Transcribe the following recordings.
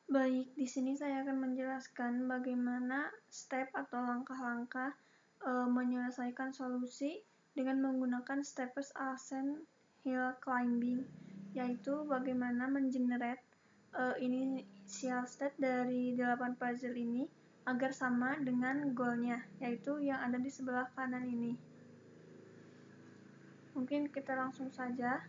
Baik, di sini saya akan menjelaskan bagaimana step atau langkah-langkah menyelesaikan solusi dengan menggunakan Steppes Ascent Hill Climbing, yaitu bagaimana mengenerate initial state dari 8 puzzle ini agar sama dengan goalnya, yaitu yang ada di sebelah kanan ini. Mungkin kita langsung saja.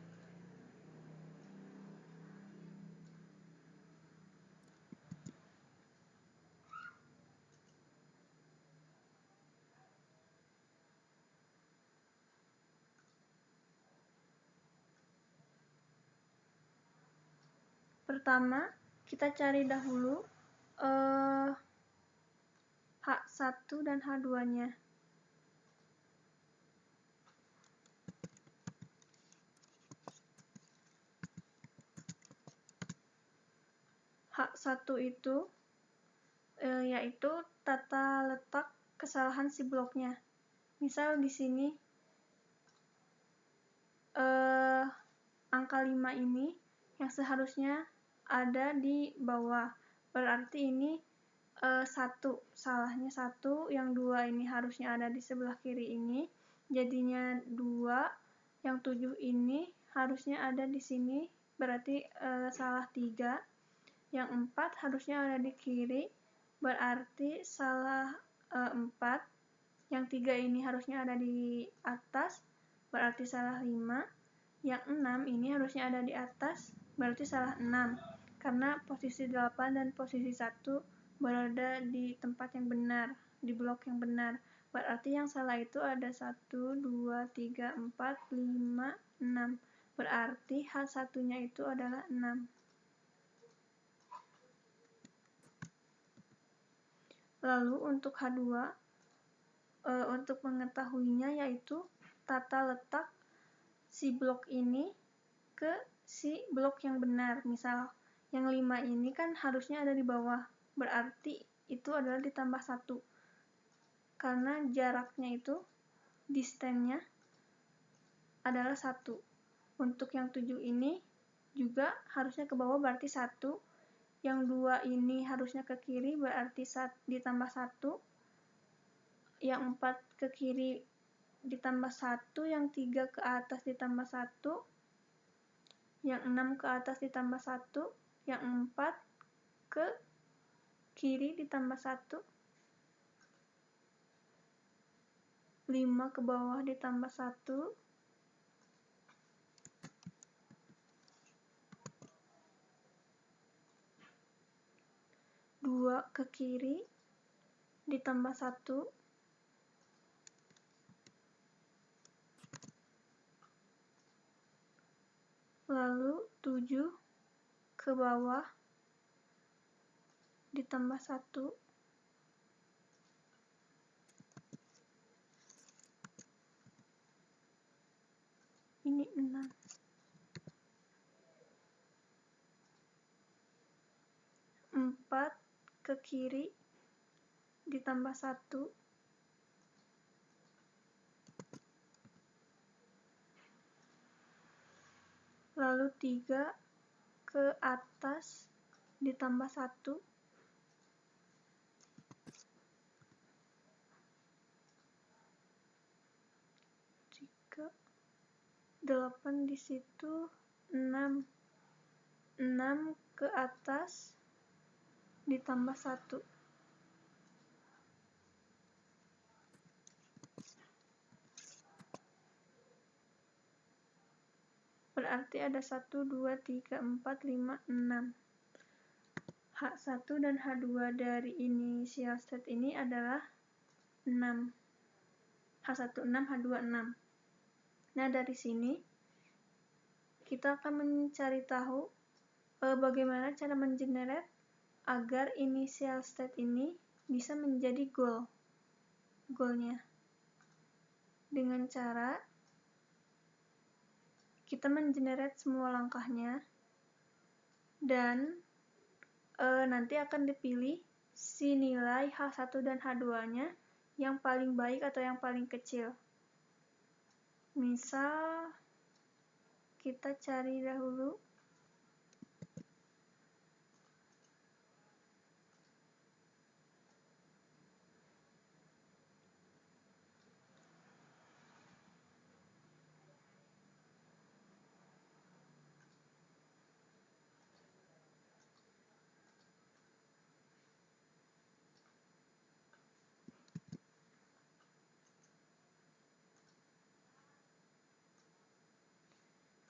Pertama, kita cari dahulu H1 dan H2-nya. H1 itu yaitu tata letak kesalahan si bloknya. Misal di sini angka 5 ini yang seharusnya ada di bawah. Berarti ini 1, salahnya 1, yang 2 ini harusnya ada di sebelah kiri ini. Jadinya 2, yang 7 ini harusnya ada di sini, berarti salah 3. Yang 4 harusnya ada di kiri, berarti salah 4. Yang 3 ini harusnya ada di atas, berarti salah 5. Yang 6 ini harusnya ada di atas, berarti salah 6. Karena posisi 8 dan posisi 1 berada di tempat yang benar, di blok yang benar. Berarti yang salah itu ada 1, 2, 3, 4, 5, 6. Berarti H1-nya itu adalah 6. Lalu untuk H2, untuk mengetahuinya yaitu tata letak si blok ini ke si blok yang benar. Misal yang 5 ini kan harusnya ada di bawah, berarti itu adalah ditambah 1. Karena jaraknya itu, distance-nya adalah 1. Untuk yang 7 ini juga harusnya ke bawah, berarti 1. Yang 2 ini harusnya ke kiri, berarti ditambah 1. Yang 4 ke kiri ditambah 1, yang 3 ke atas ditambah 1, yang 6 ke atas ditambah 1, yang 4 ke kiri ditambah 1, 5 ke bawah ditambah 1, 2 ke kiri ditambah 1, lalu 7 ke bawah ditambah 1, ini 6. 4 ke kiri ditambah 1, lalu 3 ke atas ditambah 1, 3, 8 di situ, 6 ke atas ditambah 1. Berarti ada 1, 2, 3, 4, 5, 6. H1 dan H2 dari initial state ini adalah 6. H1 6, H2 6. Nah, dari sini kita akan mencari tahu bagaimana cara mengenerate agar initial state ini bisa menjadi goalnya. Dengan cara kita mengenerate semua langkahnya dan nanti akan dipilih si nilai H1 dan H2-nya yang paling baik atau yang paling kecil. Misal kita cari dahulu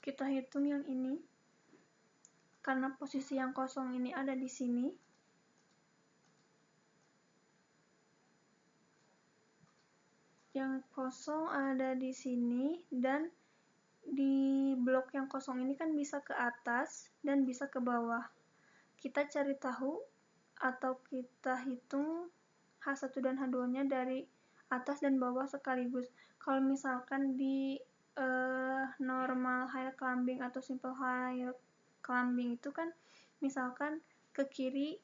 Kita hitung yang ini. Karena posisi yang kosong ini ada di sini, yang kosong ada di sini, dan di blok yang kosong ini kan bisa ke atas dan bisa ke bawah. Kita cari tahu atau kita hitung H1 dan H2-nya dari atas dan bawah sekaligus. Kalau misalkan di normal higher climbing atau simple higher climbing itu kan misalkan ke kiri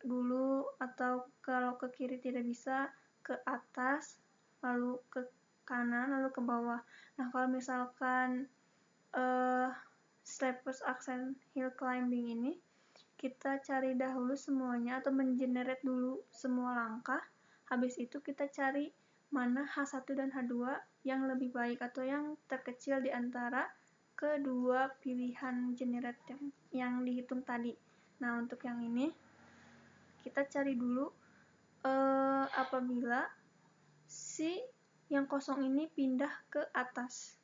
dulu, atau kalau ke kiri tidak bisa, ke atas, lalu ke kanan, lalu ke bawah. Nah, kalau misalkan steepest ascent hill climbing ini, kita cari dahulu semuanya atau mengenerate dulu semua langkah. Habis itu kita cari mana H1 dan H2 yang lebih baik atau yang terkecil di antara kedua pilihan generate yang dihitung tadi. Nah, untuk yang ini kita cari dulu apabila si yang kosong ini pindah ke atas.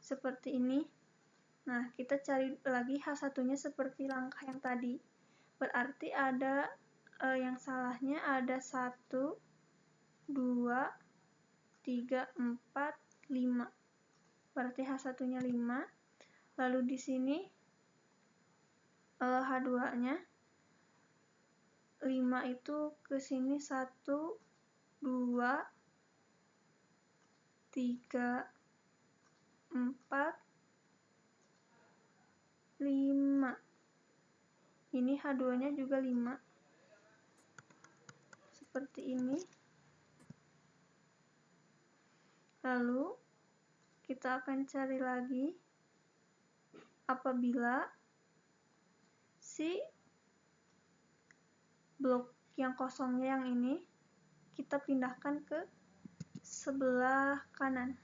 Seperti ini. Nah, kita cari lagi H1-nya seperti langkah yang tadi. Berarti ada yang salahnya ada 1, 2, 3, 4, 5. Berarti H1-nya 5. Lalu di sini H2-nya 5 itu ke sini 1, 2, 3, 4, 5. Ini H2-nya juga 5. Seperti ini. Lalu kita akan cari lagi apabila si blok yang kosongnya yang ini kita pindahkan ke sebelah kanan.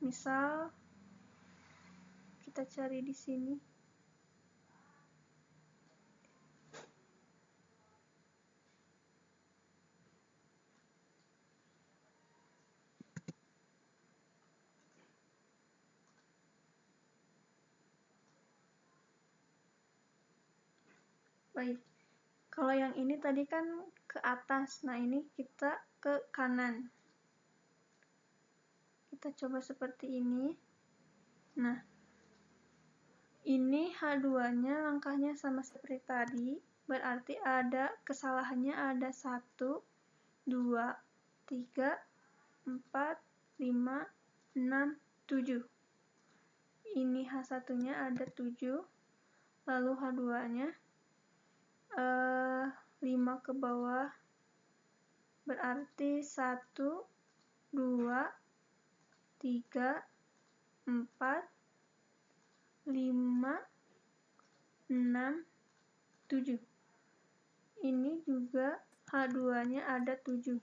Misal kita cari di sini. Baik. Kalau yang ini tadi kan ke atas. Nah, ini kita ke kanan. Kita coba seperti ini. Nah, ini H2-nya langkahnya sama seperti tadi. Berarti ada kesalahannya ada 1, 2, 3, 4, 5, 6, 7. Ini H1-nya ada 7. Lalu H2-nya 5 ke bawah. Berarti 1, 2, 3, 4, 5, 6, 7. Ini juga H2-nya ada 7.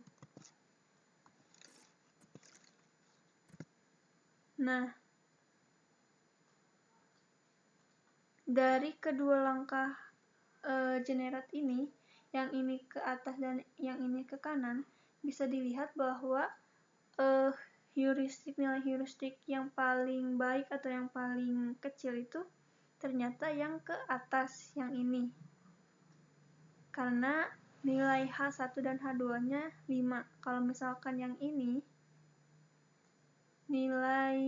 Nah, dari kedua langkah generate ini, yang ini ke atas dan yang ini ke kanan, bisa dilihat bahwa nilai heuristik yang paling baik atau yang paling kecil itu ternyata yang ke atas, yang ini. Karena nilai H1 dan H2-nya 5. Kalau misalkan yang ini, nilai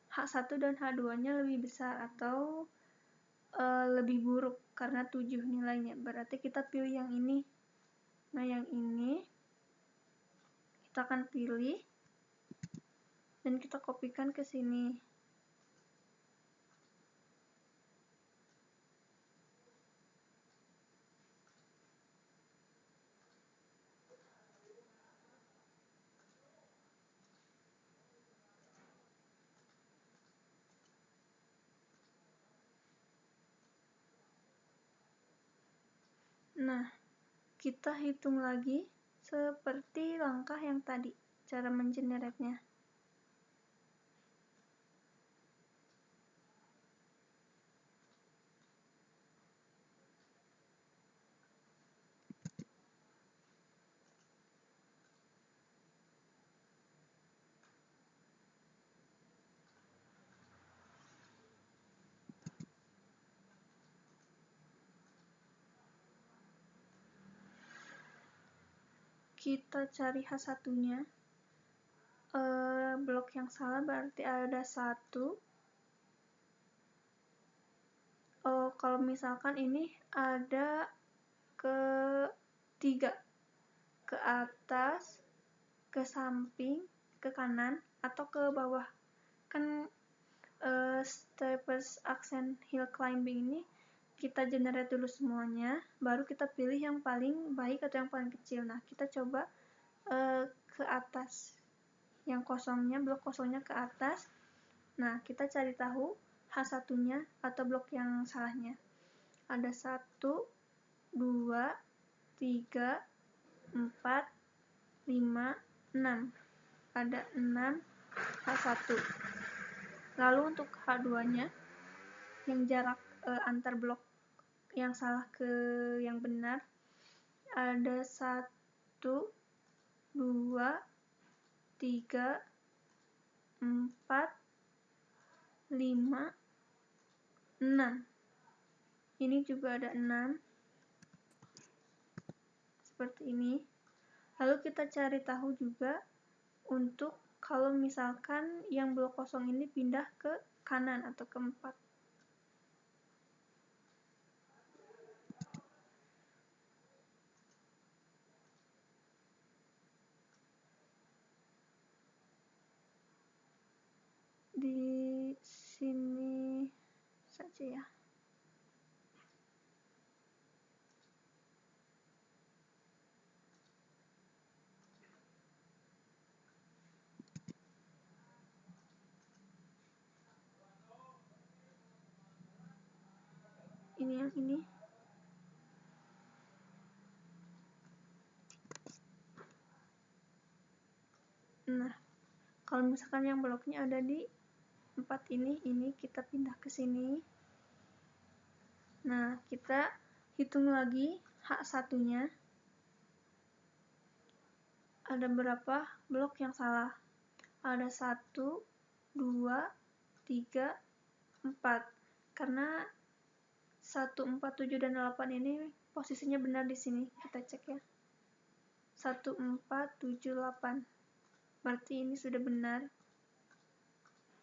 H1 dan H2-nya lebih besar atau lebih buruk karena 7 nilainya. Berarti kita pilih yang ini. Nah, yang ini kita akan pilih dan kita kopikan ke sini. Nah, kita hitung lagi seperti langkah yang tadi, cara mengenerate-nya. kita cari H1-nya. Blok yang salah berarti ada 1. Kalau misalkan ini ada ke 3, ke atas, ke samping, ke kanan, atau ke bawah. Kan steepest ascent hill climbing ini kita generate dulu semuanya, baru kita pilih yang paling baik atau yang paling kecil. Nah, kita coba ke atas, yang kosongnya, blok kosongnya ke atas. Nah, kita cari tahu H1-nya atau blok yang salahnya. Ada 1, 2, 3, 4, 5, 6. Ada 6 H1. Lalu untuk H2-nya, yang jarak antar blok yang salah ke yang benar, ada 1, 2, 3, 4, 5, 6. Ini juga ada 6. Seperti ini. Lalu kita cari tahu juga untuk kalau misalkan yang blok kosong ini pindah ke kanan atau ke 4. Di sini saja ya. Ini yang ini. Nah, kalau misalkan yang bloknya ada di 4 ini kita pindah ke sini. Nah, kita hitung lagi H1-nya. Ada berapa blok yang salah? Ada 1, 2, 3, 4. Karena 1, 4, 7, dan 8 ini posisinya benar di sini. Kita cek ya. 1, 4, 7, 8. Berarti ini sudah benar.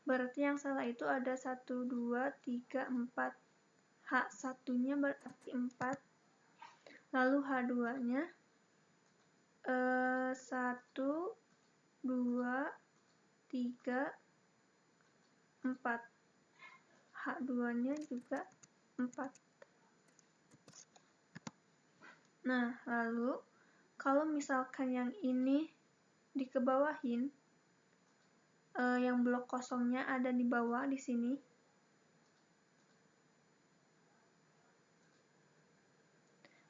Berarti yang salah itu ada 1, 2, 3, 4. H1-nya berarti 4. Lalu H2-nya 1, 2, 3, 4. H2-nya juga 4. Nah, lalu kalau misalkan yang ini dikebawahin, yang blok kosongnya ada di bawah di sini.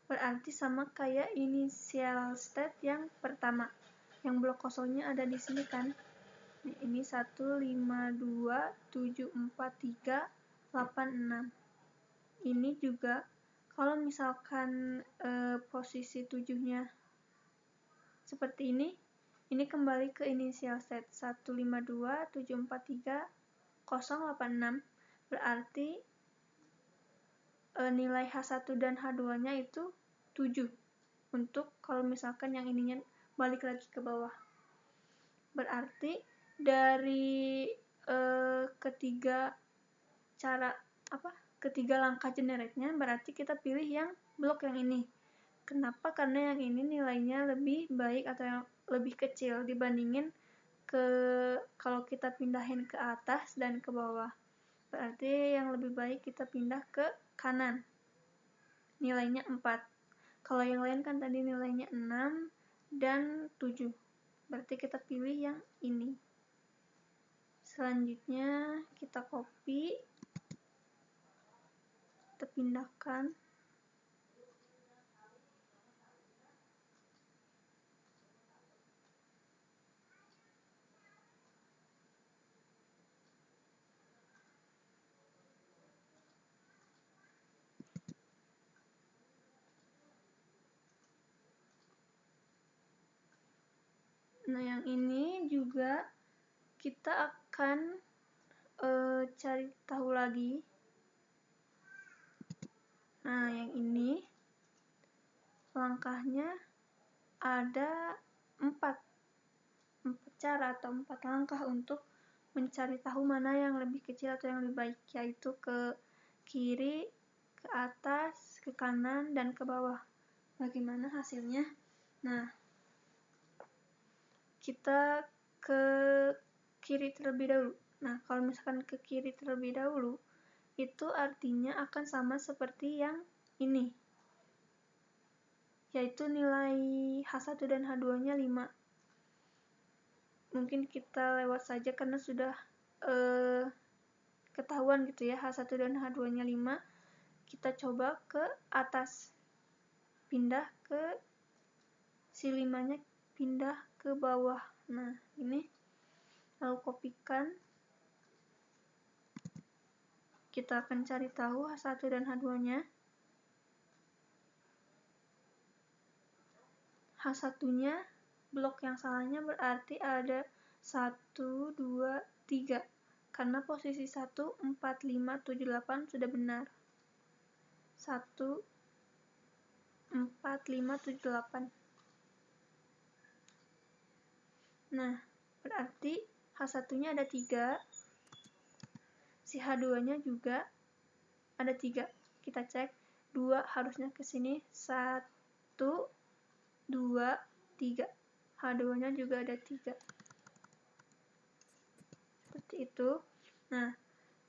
Berarti sama kayak initial state yang pertama. Yang blok kosongnya ada di sini kan. Nah, ini 1, 5, 2, 7, 4, 3, 8, 6. Ini juga kalau misalkan posisi 7-nya seperti ini kembali ke initial state 152, 743, 086. Berarti nilai H1 dan H2-nya itu 7. Untuk kalau misalkan yang ininya balik lagi ke bawah. Berarti dari ketiga langkah generate-nya berarti kita pilih yang blok yang ini. Kenapa? Karena yang ini nilainya lebih baik atau yang lebih kecil dibandingin kalau kita pindahin ke atas dan ke bawah. Berarti yang lebih baik kita pindah ke kanan. Nilainya 4. Kalau yang lain kan tadi nilainya 6 dan 7. Berarti kita pilih yang ini. Selanjutnya kita copy. Kita pindahkan. Nah, yang ini juga kita akan cari tahu lagi. Nah, yang ini langkahnya ada 4 cara atau 4 langkah untuk mencari tahu mana yang lebih kecil atau yang lebih baik, yaitu ke kiri, ke atas, ke kanan, dan ke bawah. Bagaimana hasilnya? Nah, kita ke kiri terlebih dahulu. Nah, kalau misalkan ke kiri terlebih dahulu, itu artinya akan sama seperti yang ini, yaitu nilai H1 dan H2-nya 5. Mungkin kita lewat saja karena sudah ketahuan gitu ya, H1 dan H2-nya 5. Kita coba ke atas, pindah ke si 5-nya, pindah ke bawah. Nah, ini lalu kopikan. Kita akan cari tahu H1 dan H2-nya. H1-nya, blok yang salahnya berarti ada 1, 2, 3. Karena posisi 1, 4, 5, 7, 8 sudah benar. 1, 4, 5, 7, 8. Nah, berarti H1-nya ada 3. Si H2-nya juga ada 3. Kita cek, 2 harusnya ke sini, 1, 2, 3. H2-nya juga ada 3. Seperti itu. Nah,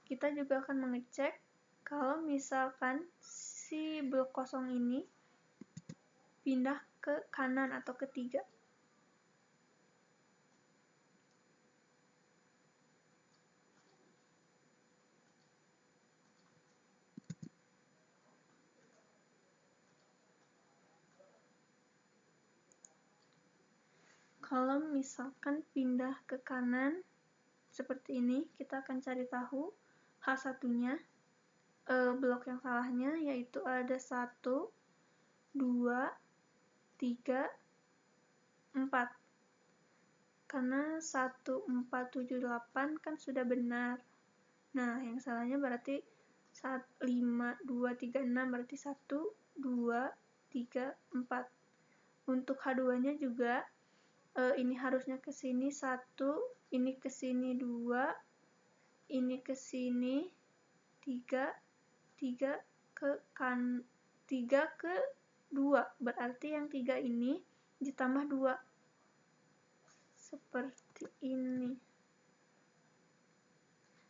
kita juga akan mengecek kalau misalkan si blok kosong ini pindah ke kanan atau ke 3. Kalau misalkan pindah ke kanan seperti ini, kita akan cari tahu H1-nya, blok yang salahnya, yaitu ada 1, 2, 3, 4. Karena 1, 4, 7, 8 kan sudah benar. Nah, yang salahnya berarti 5, 2, 3, 6, berarti 1, 2, 3, 4. Untuk H2-nya juga, ini harusnya ke sini 1, ini ke sini 2, ini ke sini 3, 3 ke 2, berarti yang 3 ini ditambah 2. Seperti ini.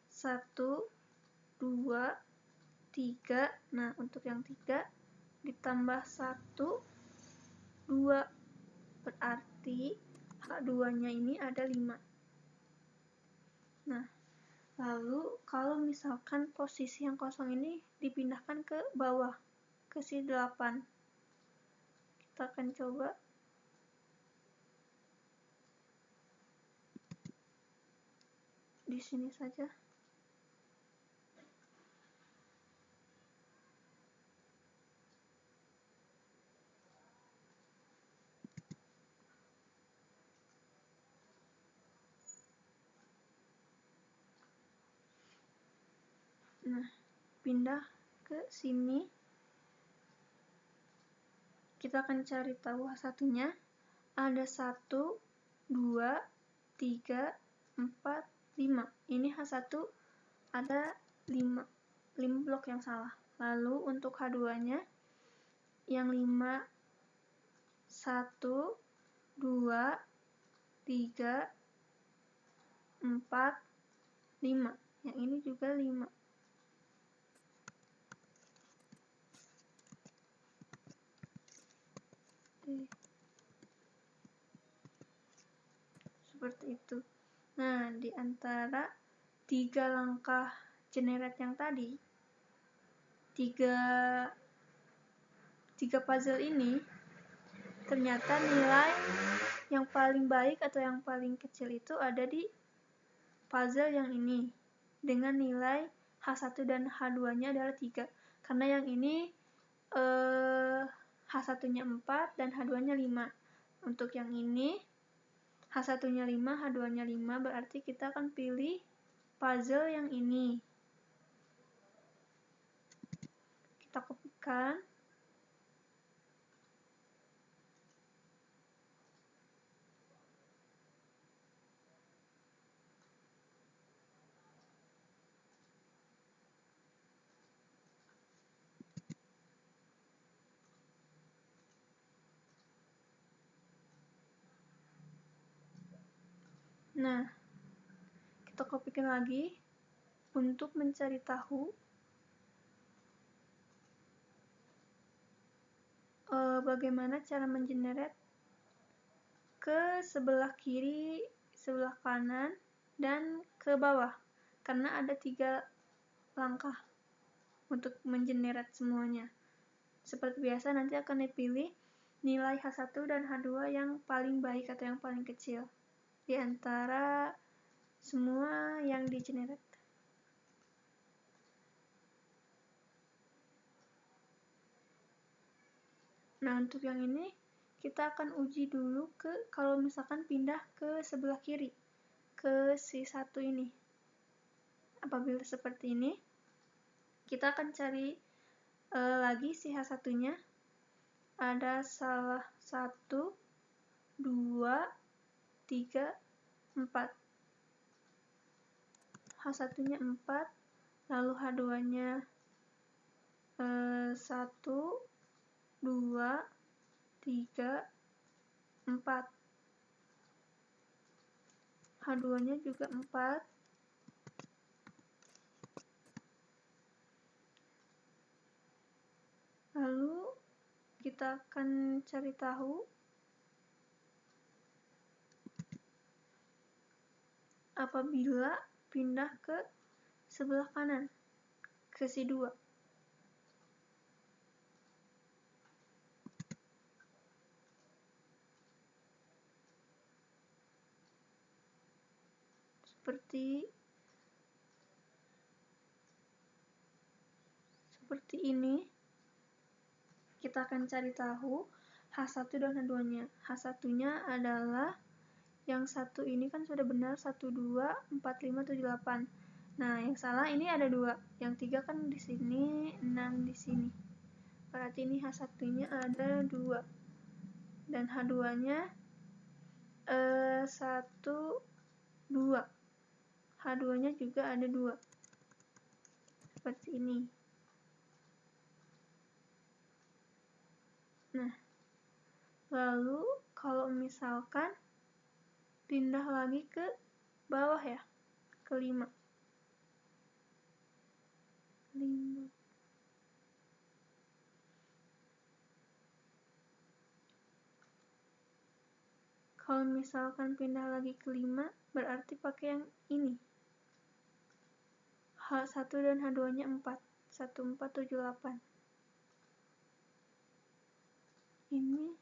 1, 2, 3. Nah, untuk yang 3 ditambah 1, 2. Berarti H2-nya ini ada 5. Nah, lalu kalau misalkan posisi yang kosong ini dipindahkan ke bawah, ke si 8. Kita akan coba. Di sini saja. Nah, pindah ke sini. Kita akan cari tahu H1-nya. Ada 1, 2, 3, 4, 5. Ini H1 ada 5 blok yang salah. Lalu untuk H2-nya yang 5, 1, 2, 3, 4, 5. Yang ini juga 5. Seperti itu. Nah, di antara 3 langkah generate yang tadi, 3 puzzle ini, ternyata nilai yang paling baik atau yang paling kecil itu ada di puzzle yang ini, dengan nilai H1 dan H2-nya adalah 3. Karena yang ini H1-nya 4 dan H2-nya 5. Untuk yang ini H1-nya 5, H2-nya 5, berarti kita akan pilih puzzle yang ini. Kita kopikan. Nah, kita kopikan lagi untuk mencari tahu bagaimana cara mengenerate ke sebelah kiri, sebelah kanan, dan ke bawah, karena ada 3 langkah untuk mengenerate semuanya. Seperti biasa, nanti akan dipilih nilai H1 dan H2 yang paling baik atau yang paling kecil di antara semua yang di-generate. Nah, untuk yang ini kita akan uji dulu kalau misalkan pindah ke sebelah kiri, ke si 1 ini. Apabila seperti ini, kita akan cari lagi si H1-nya. Ada salah 1, 2, 3, 4. H1-nya 4, lalu H2-nya 1, 2, 3, 4. H2-nya juga 4. Lalu kita akan cari tahu apabila pindah ke sebelah kanan, ke si 2. Seperti ini. Kita akan cari tahu H1 dan H2-nya. H1-nya adalah yang satu ini kan sudah benar 1, 2, 4, 5, 7, 8. Nah, yang salah ini ada 2. Yang 3 kan di sini, 6 di sini. Berarti ini H1-nya ada 2. Dan H2-nya 1, 2. H2-nya juga ada 2. Seperti ini. Nah, lalu kalau misalkan pindah lagi ke bawah ya, ke 5. Kalau misalkan pindah lagi ke 5, berarti pakai yang ini. H1 dan H2-nya 4. 1, 4, 7, 8. Ini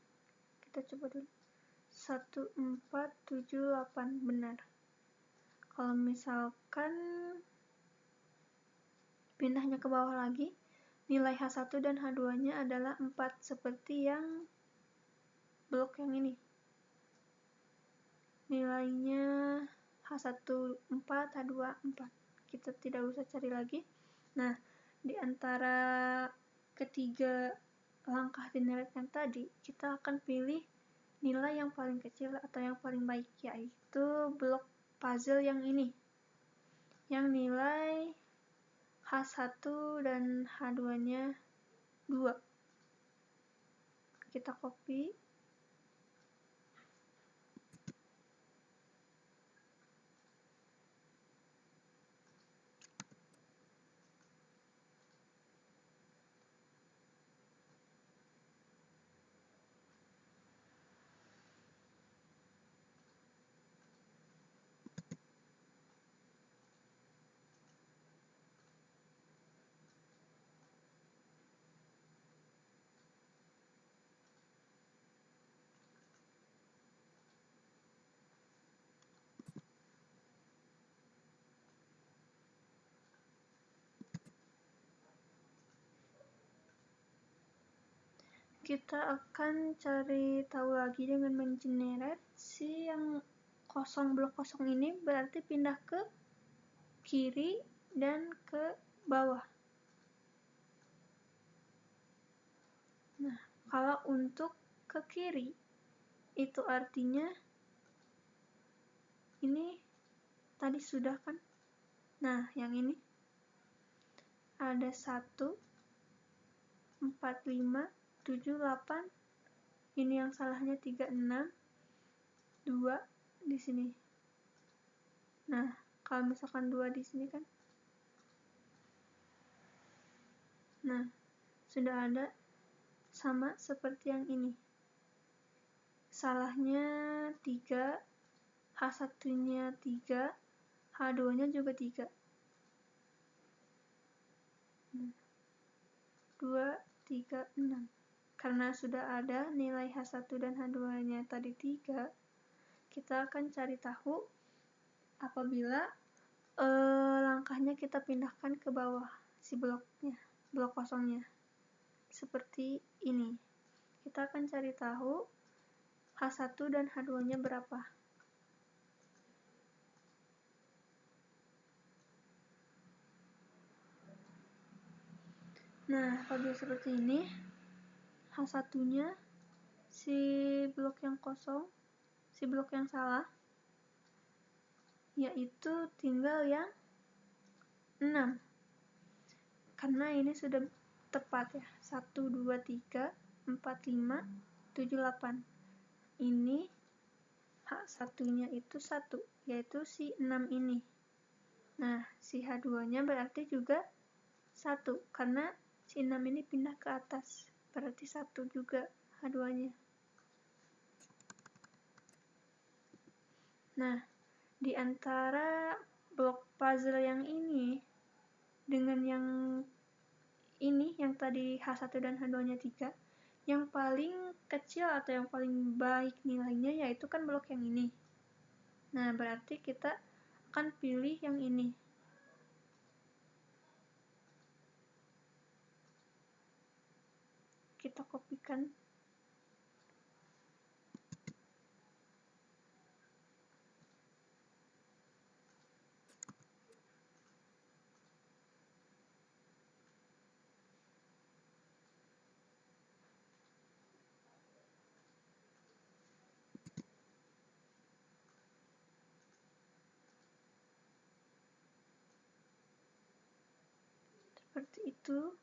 kita coba dulu. 1, 4, 7, 8. Benar. Kalau misalkan pindahnya ke bawah lagi, nilai H1 dan H2-nya adalah 4, seperti yang blok yang ini. Nilainya H1 4, H2 4. Kita tidak usah cari lagi. Nah, di antara ketiga langkah generate yang tadi, kita akan pilih nilai yang paling kecil atau yang paling baik, yaitu blok puzzle yang ini. Yang nilai H1 dan H2-nya 2. Kita copy. Kita akan cari tahu lagi dengan mengenerate si yang kosong, blok kosong ini berarti pindah ke kiri dan ke bawah. Nah, kalau untuk ke kiri itu artinya ini tadi sudah kan. Nah, yang ini ada 1, 4, 5, 7, 8. Ini yang salahnya 3, 6, 2 di sini. Nah, kalau misalkan 2 di sini kan. Nah, sudah ada sama seperti yang ini. Salahnya 3, H1-nya 3, H2-nya juga 3. 2, 3, 6. Karena sudah ada nilai H1 dan H2-nya tadi 3, kita akan cari tahu apabila langkahnya kita pindahkan ke bawah si bloknya, blok kosongnya. Seperti ini. Kita akan cari tahu H1 dan H2-nya berapa. Nah, apabila seperti ini, H1-nya si blok yang kosong, si blok yang salah, yaitu tinggal yang 6. Karena ini sudah tepat ya. 1, 2, 3, 4, 5, 7, 8. Ini H1-nya itu 1, yaitu si 6 ini. Nah, si H2-nya berarti juga 1, karena si 6 ini pindah ke atas. Berarti 1 juga H2-nya. Nah, di antara blok puzzle yang ini dengan yang ini, yang tadi H1 dan H2-nya 3, yang paling kecil atau yang paling baik nilainya yaitu kan blok yang ini. Nah, berarti kita akan pilih yang ini. Kita kopikan. Seperti itu.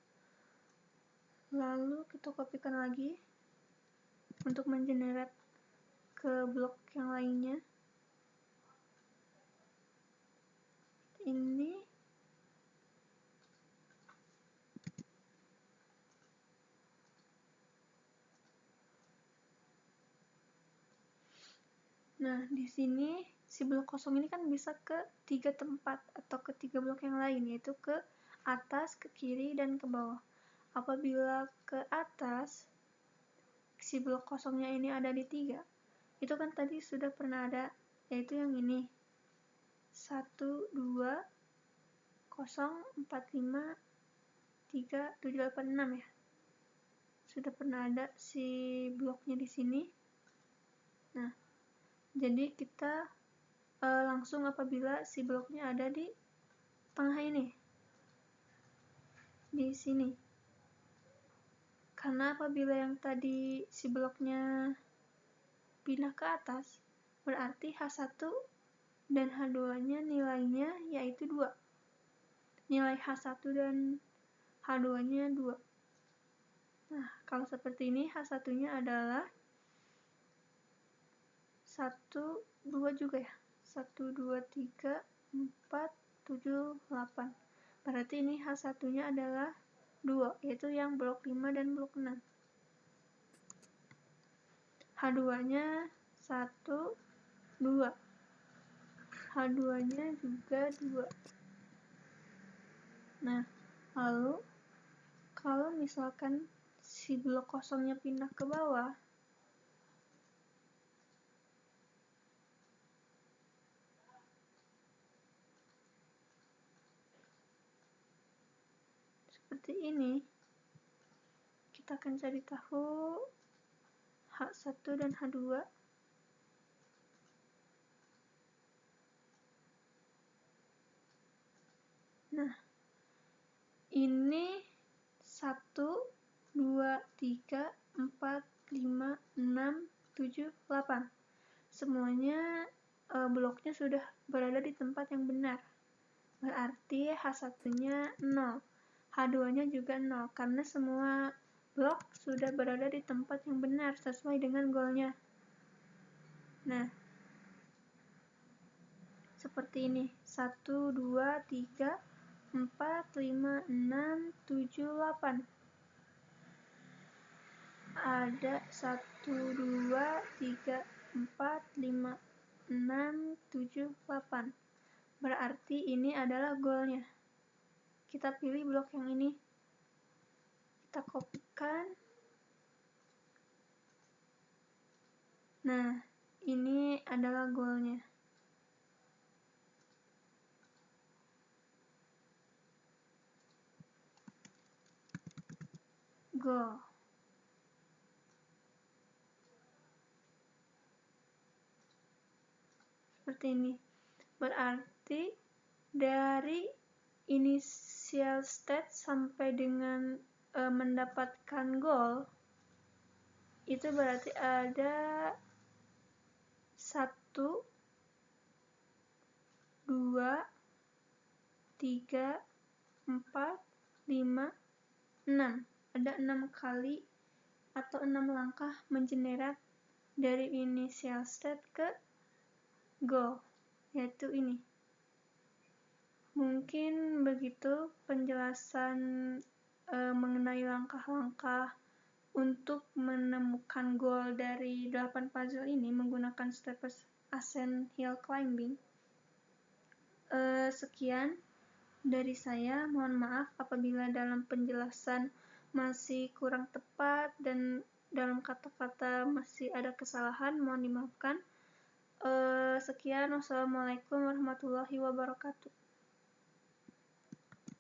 Lalu kita kopikan lagi untuk mengenerate ke blok yang lainnya. Ini. Nah, di sini si blok kosong ini kan bisa ke 3 tempat atau ke 3 blok yang lain, yaitu ke atas, ke kiri, dan ke bawah. Apabila ke atas, si blok kosongnya ini ada di 3, itu kan tadi sudah pernah ada, yaitu yang ini. 1, 2, 0, 4, 5, 3, 7, 8, 6 ya. Sudah pernah ada si bloknya di sini. Nah, jadi kita langsung apabila si bloknya ada di tengah ini, di sini. Karena apabila yang tadi si bloknya pindah ke atas, berarti H1 dan H2-nya nilainya yaitu 2. Nilai H1 dan H2-nya 2. Nah, kalau seperti ini H1-nya adalah 1, 2 juga ya. 1, 2, 3, 4, 7, 8. Berarti ini H1-nya adalah 2, yaitu yang blok 5 dan blok 6. H2-nya 1, 2. H2-nya juga 2. Nah, lalu kalau misalkan si blok kosongnya pindah ke bawah, seperti ini, kita akan cari tahu H1 dan H2. Nah, ini 1, 2, 3, 4, 5, 6, 7, 8. Semuanya bloknya sudah berada di tempat yang benar. Berarti H1-nya 0. H2-nya juga 0, karena semua blok sudah berada di tempat yang benar sesuai dengan goalnya. Nah, seperti ini: 1, 2, 3, 4, 5, 6, 7, 8. Ada 1, 2, 3, 4, 5, 6, 7, 8. Berarti ini adalah goalnya. Kita pilih blok yang ini. Kita kopikan. Nah, ini adalah goalnya. Goal. Seperti ini. Berarti dari initial state sampai dengan mendapatkan goal, itu berarti ada 1, 2, 3, 4, 5, 6. Ada 6 kali atau 6 langkah mengenerate dari initial state ke goal, yaitu ini. Mungkin begitu penjelasan mengenai langkah-langkah untuk menemukan goal dari 8 puzzle ini menggunakan Steepest Ascent Hill Climbing. Sekian dari saya. Mohon maaf apabila dalam penjelasan masih kurang tepat dan dalam kata-kata masih ada kesalahan, mohon dimaafkan. Sekian, wassalamualaikum warahmatullahi wabarakatuh.